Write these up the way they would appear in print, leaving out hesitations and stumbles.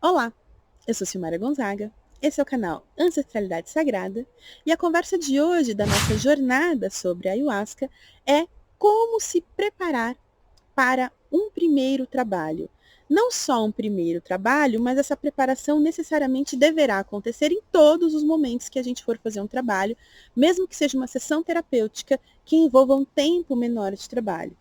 Olá, eu sou Silmara Gonzaga, esse é o canal Ancestralidade Sagrada e a conversa de hoje da nossa jornada sobre a Ayahuasca é como se preparar para um primeiro trabalho. Não só um primeiro trabalho, mas essa preparação necessariamente deverá acontecer em todos os momentos que a gente for fazer um trabalho, mesmo que seja uma sessão terapêutica que envolva um tempo menor de trabalho.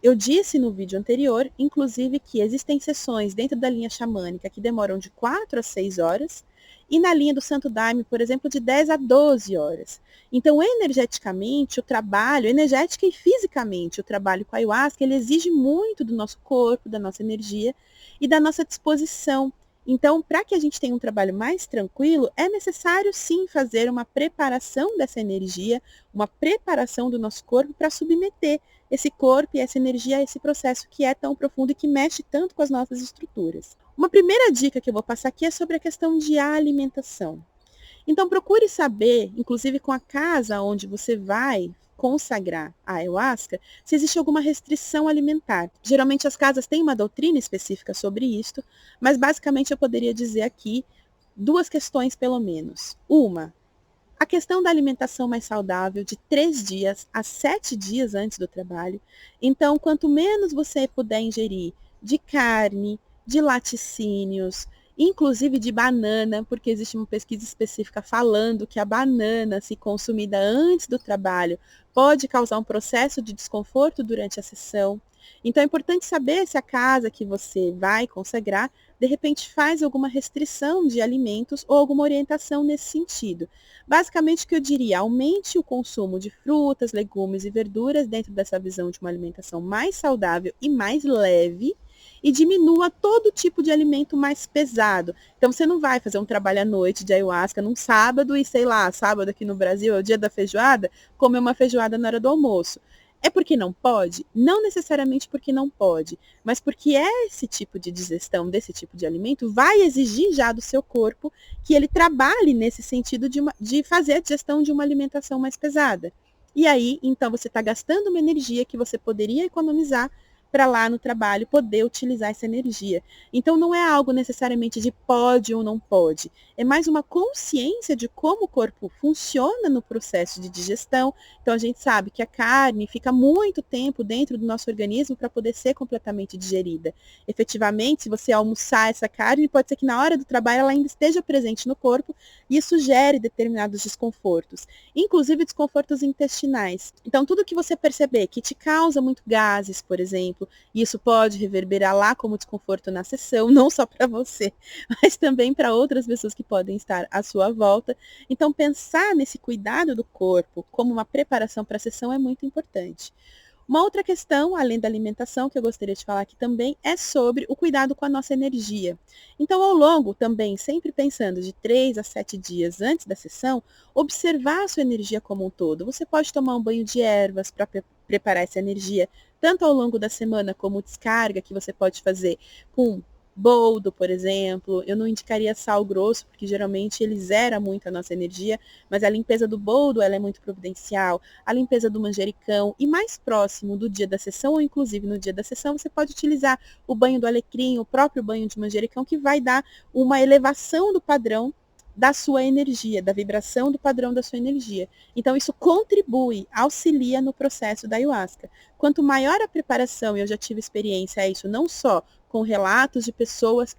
Eu disse no vídeo anterior, inclusive, que existem sessões dentro da linha xamânica que demoram de 4 a 6 horas, e na linha do Santo Daime, por exemplo, de 10 a 12 horas. Então, energeticamente, o trabalho, energética e fisicamente, o trabalho com a ayahuasca, ele exige muito do nosso corpo, da nossa energia e da nossa disposição. Então, para que a gente tenha um trabalho mais tranquilo, é necessário sim fazer uma preparação dessa energia, uma preparação do nosso corpo para submeter esse corpo e essa energia a esse processo que é tão profundo e que mexe tanto com as nossas estruturas. Uma primeira dica que eu vou passar aqui é sobre a questão de alimentação. Então, procure saber, inclusive com a casa onde você vai consagrar a ayahuasca, se existe alguma restrição alimentar. Geralmente as casas têm uma doutrina específica sobre isto, mas basicamente eu poderia dizer aqui duas questões pelo menos. Uma, a questão da alimentação mais saudável de 3 dias a 7 dias antes do trabalho. Então, quanto menos você puder ingerir de carne, de laticínios, inclusive de banana, porque existe uma pesquisa específica falando que a banana, se consumida antes do trabalho, pode causar um processo de desconforto durante a sessão. Então, é importante saber se a casa que você vai consagrar, de repente, faz alguma restrição de alimentos ou alguma orientação nesse sentido. Basicamente, o que eu diria, aumente o consumo de frutas, legumes e verduras dentro dessa visão de uma alimentação mais saudável e mais leve, e diminua todo tipo de alimento mais pesado. Então, você não vai fazer um trabalho à noite de ayahuasca num sábado e, sei lá, sábado aqui no Brasil é o dia da feijoada, comer uma feijoada na hora do almoço. É porque não pode? Não necessariamente porque não pode, mas porque esse tipo de digestão desse tipo de alimento vai exigir já do seu corpo que ele trabalhe nesse sentido de fazer a digestão de uma alimentação mais pesada. E aí, então, você está gastando uma energia que você poderia economizar para lá no trabalho poder utilizar essa energia. Então, não é algo necessariamente de pode ou não pode. É mais uma consciência de como o corpo funciona no processo de digestão. Então, a gente sabe que a carne fica muito tempo dentro do nosso organismo para poder ser completamente digerida. Efetivamente, se você almoçar essa carne, pode ser que na hora do trabalho ela ainda esteja presente no corpo e isso gere determinados desconfortos, inclusive desconfortos intestinais. Então, tudo que você perceber que te causa muito gases, por exemplo, e isso pode reverberar lá como desconforto na sessão, não só para você, mas também para outras pessoas que podem estar à sua volta. Então, pensar nesse cuidado do corpo como uma preparação para a sessão é muito importante. Uma outra questão, além da alimentação, que eu gostaria de falar aqui também, é sobre o cuidado com a nossa energia. Então, ao longo também, sempre pensando de 3 a 7 dias antes da sessão, observar a sua energia como um todo. Você pode tomar um banho de ervas para preparar essa energia, tanto ao longo da semana como descarga, que você pode fazer com boldo, por exemplo. Eu não indicaria sal grosso, porque geralmente ele zera muito a nossa energia, mas a limpeza do boldo ela é muito providencial, a limpeza do manjericão, e mais próximo do dia da sessão, ou inclusive no dia da sessão, você pode utilizar o banho do alecrim, o próprio banho de manjericão, que vai dar uma elevação do padrão da sua energia, da vibração do padrão da sua energia. Então, isso contribui, auxilia no processo da ayahuasca. Quanto maior a preparação, e eu já tive experiência a isso, não só com relatos de pessoas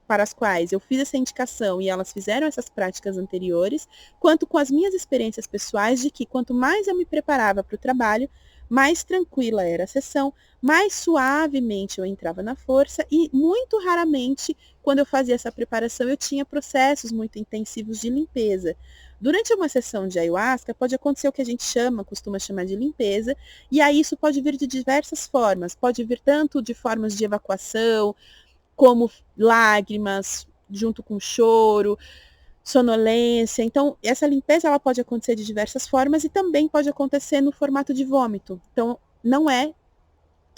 para as quais eu fiz essa indicação e elas fizeram essas práticas anteriores, quanto com as minhas experiências pessoais de que quanto mais eu me preparava para o trabalho, mais tranquila era a sessão, mais suavemente eu entrava na força e muito raramente, quando eu fazia essa preparação, eu tinha processos muito intensivos de limpeza. Durante uma sessão de ayahuasca, pode acontecer o que a gente costuma chamar de limpeza, e aí isso pode vir de diversas formas, pode vir tanto de formas de evacuação, como lágrimas, junto com choro, sonolência. Então, essa limpeza ela pode acontecer de diversas formas e também pode acontecer no formato de vômito. Então, não é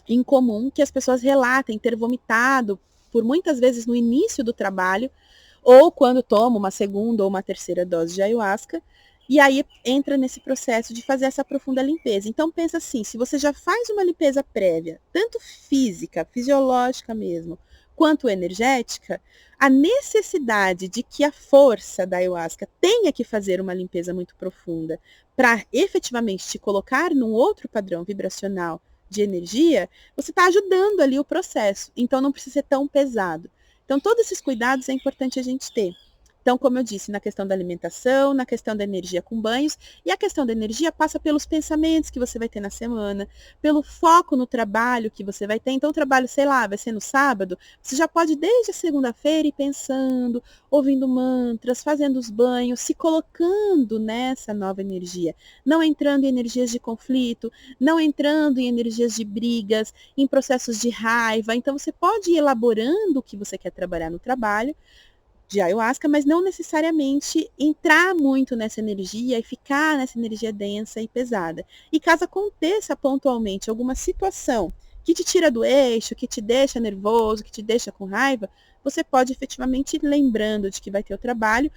incomum que as pessoas relatem ter vomitado por muitas vezes no início do trabalho ou quando toma uma segunda ou uma terceira dose de ayahuasca, e aí entra nesse processo de fazer essa profunda limpeza. Então pensa assim, se você já faz uma limpeza prévia, tanto física, fisiológica mesmo, quanto energética, a necessidade de que a força da ayahuasca tenha que fazer uma limpeza muito profunda para efetivamente te colocar num outro padrão vibracional de energia, você está ajudando ali o processo. Então não precisa ser tão pesado. Então todos esses cuidados é importante a gente ter. Então, como eu disse, na questão da alimentação, na questão da energia com banhos, e a questão da energia passa pelos pensamentos que você vai ter na semana, pelo foco no trabalho que você vai ter. Então, o trabalho, sei lá, vai ser no sábado, você já pode desde a segunda-feira ir pensando, ouvindo mantras, fazendo os banhos, se colocando nessa nova energia, não entrando em energias de conflito, não entrando em energias de brigas, em processos de raiva. Então, você pode ir elaborando o que você quer trabalhar no trabalho, de ayahuasca, mas não necessariamente entrar muito nessa energia e ficar nessa energia densa e pesada. E caso aconteça pontualmente alguma situação que te tira do eixo, que te deixa nervoso, que te deixa com raiva, você pode efetivamente, lembrando de que vai ter o trabalho,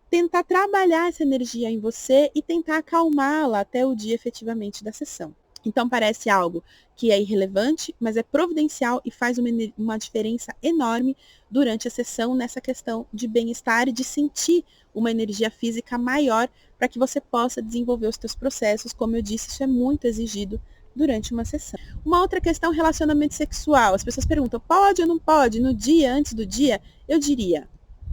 tentar trabalhar essa energia em você e tentar acalmá-la até o dia efetivamente da sessão. Então parece algo que é irrelevante, mas é providencial e faz uma diferença enorme durante a sessão nessa questão de bem-estar e de sentir uma energia física maior para que você possa desenvolver os seus processos. Como eu disse, isso é muito exigido durante uma sessão. Uma outra questão, relacionamento sexual. As pessoas perguntam, pode ou não pode? No dia, antes do dia, eu diria,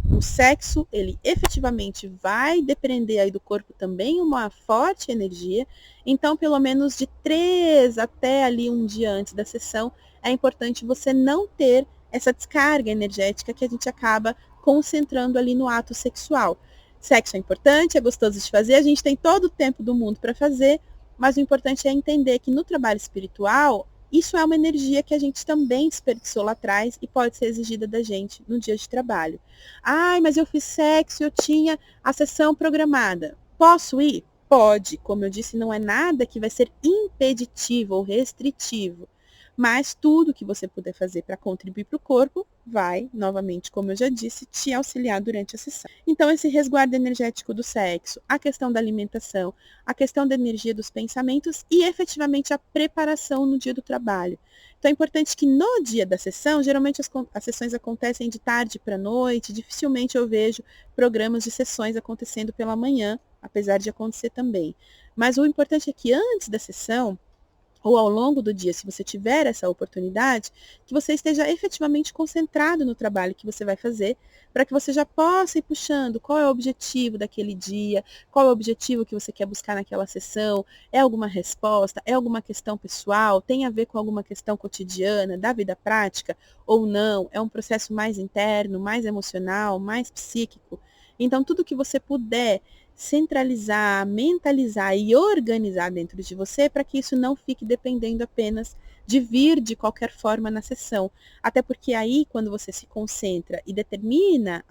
o sexo, ele efetivamente vai depender aí do corpo também uma forte energia, então pelo menos de 3 até ali um dia antes da sessão, é importante você não ter essa descarga energética que a gente acaba concentrando ali no ato sexual. Sexo é importante, é gostoso de fazer, a gente tem todo o tempo do mundo para fazer, mas o importante é entender que no trabalho espiritual, isso é uma energia que a gente também desperdiçou lá atrás e pode ser exigida da gente no dia de trabalho. Ai, mas eu fiz sexo, eu tinha a sessão programada. Posso ir? Pode. Como eu disse, não é nada que vai ser impeditivo ou restritivo. Mas tudo que você puder fazer para contribuir para o corpo vai, novamente, como eu já disse, te auxiliar durante a sessão. Então, esse resguardo energético do sexo, a questão da alimentação, a questão da energia dos pensamentos e, efetivamente, a preparação no dia do trabalho. Então, é importante que no dia da sessão, geralmente as sessões acontecem de tarde para noite, dificilmente eu vejo programas de sessões acontecendo pela manhã, apesar de acontecer também. Mas o importante é que antes da sessão, ou ao longo do dia, se você tiver essa oportunidade, que você esteja efetivamente concentrado no trabalho que você vai fazer, para que você já possa ir puxando qual é o objetivo daquele dia, qual é o objetivo que você quer buscar naquela sessão, é alguma resposta, é alguma questão pessoal, tem a ver com alguma questão cotidiana, da vida prática, ou não, é um processo mais interno, mais emocional, mais psíquico. Então, tudo que você puder centralizar, mentalizar e organizar dentro de você para que isso não fique dependendo apenas de vir de qualquer forma na sessão. Até porque aí, quando você se concentra e determina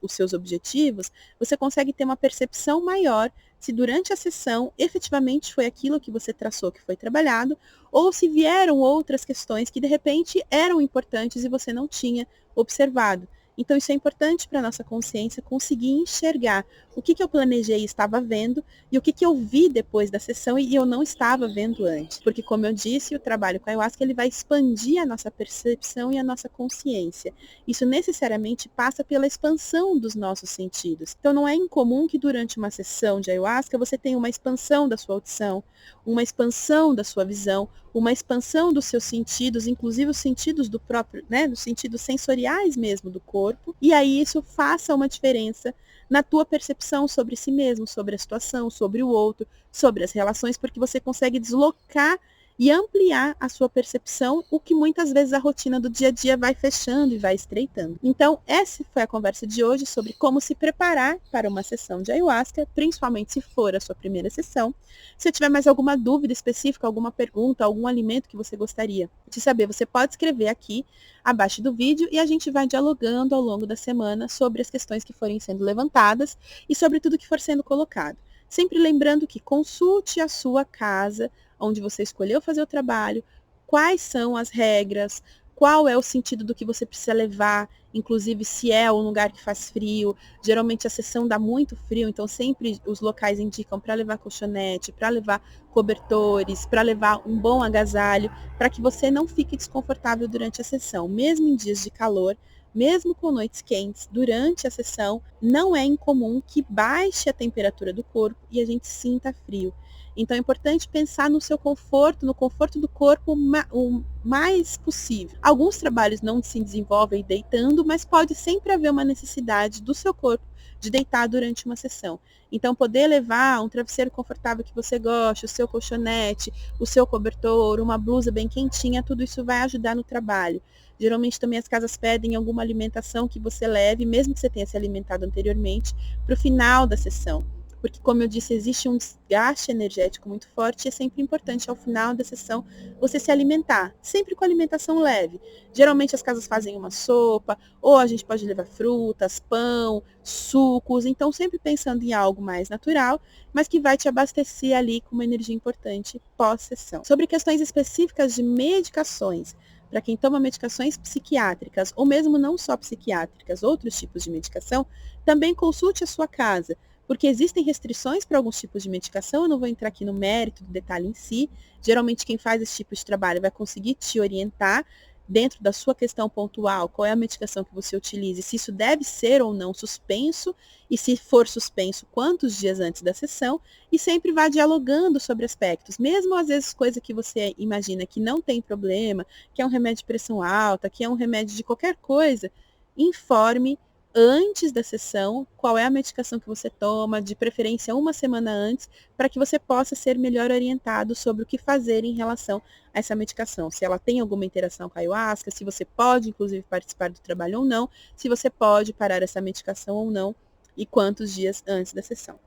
os seus objetivos, você consegue ter uma percepção maior se durante a sessão efetivamente foi aquilo que você traçou que foi trabalhado, ou se vieram outras questões que de repente eram importantes e você não tinha observado. Então, isso é importante para a nossa consciência conseguir enxergar o que eu planejei e estava vendo e o que eu vi depois da sessão e eu não estava vendo antes. Porque, como eu disse, o trabalho com a ayahuasca ele vai expandir a nossa percepção e a nossa consciência. Isso necessariamente passa pela expansão dos nossos sentidos. Então, não é incomum que durante uma sessão de ayahuasca você tenha uma expansão da sua audição, uma expansão da sua visão, uma expansão dos seus sentidos, inclusive os sentidos do próprio, né, dos sentidos sensoriais mesmo do corpo, e aí isso faça uma diferença na tua percepção sobre si mesmo, sobre a situação, sobre o outro, sobre as relações, porque você consegue deslocar e ampliar a sua percepção, o que muitas vezes a rotina do dia a dia vai fechando e vai estreitando. Então, essa foi a conversa de hoje sobre como se preparar para uma sessão de ayahuasca, principalmente se for a sua primeira sessão. Se tiver mais alguma dúvida específica, alguma pergunta, algum alimento que você gostaria de saber, você pode escrever aqui abaixo do vídeo e a gente vai dialogando ao longo da semana sobre as questões que forem sendo levantadas e sobre tudo que for sendo colocado. Sempre lembrando que consulte a sua casa, onde você escolheu fazer o trabalho, quais são as regras, qual é o sentido do que você precisa levar inclusive se é um lugar que faz frio. Geralmente a sessão dá muito frio, então sempre os locais indicam para levar colchonete, para levar cobertores, para levar um bom agasalho, para que você não fique desconfortável durante a sessão. Mesmo em dias de calor, mesmo com noites quentes, durante a sessão, não é incomum que baixe a temperatura do corpo e a gente sinta frio. Então é importante pensar no seu conforto, no conforto do corpo o mais possível. Alguns trabalhos não se desenvolvem deitando, mas pode sempre haver uma necessidade do seu corpo de deitar durante uma sessão. Então poder levar um travesseiro confortável que você gosta, o seu colchonete, o seu cobertor, uma blusa bem quentinha, tudo isso vai ajudar no trabalho. Geralmente também as casas pedem alguma alimentação que você leve, mesmo que você tenha se alimentado anteriormente, para o final da sessão. Porque, como eu disse, existe um desgaste energético muito forte e é sempre importante, ao final da sessão, você se alimentar, sempre com alimentação leve. Geralmente as casas fazem uma sopa, ou a gente pode levar frutas, pão, sucos, então sempre pensando em algo mais natural, mas que vai te abastecer ali com uma energia importante pós-sessão. Sobre questões específicas de medicações, para quem toma medicações psiquiátricas, ou mesmo não só psiquiátricas, outros tipos de medicação, também consulte a sua casa, porque existem restrições para alguns tipos de medicação, eu não vou entrar aqui no mérito do detalhe em si. Geralmente quem faz esse tipo de trabalho vai conseguir te orientar dentro da sua questão pontual, qual é a medicação que você utiliza, se isso deve ser ou não suspenso, e se for suspenso, quantos dias antes da sessão, e sempre vá dialogando sobre aspectos, mesmo às vezes coisa que você imagina que não tem problema, que é um remédio de pressão alta, que é um remédio de qualquer coisa, informe antes da sessão qual é a medicação que você toma, de preferência uma semana antes, para que você possa ser melhor orientado sobre o que fazer em relação a essa medicação. Se ela tem alguma interação com a ayahuasca, se você pode, inclusive, participar do trabalho ou não, se você pode parar essa medicação ou não, e quantos dias antes da sessão.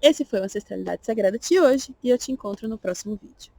Esse foi o Ancestralidade Sagrada de hoje, e eu te encontro no próximo vídeo.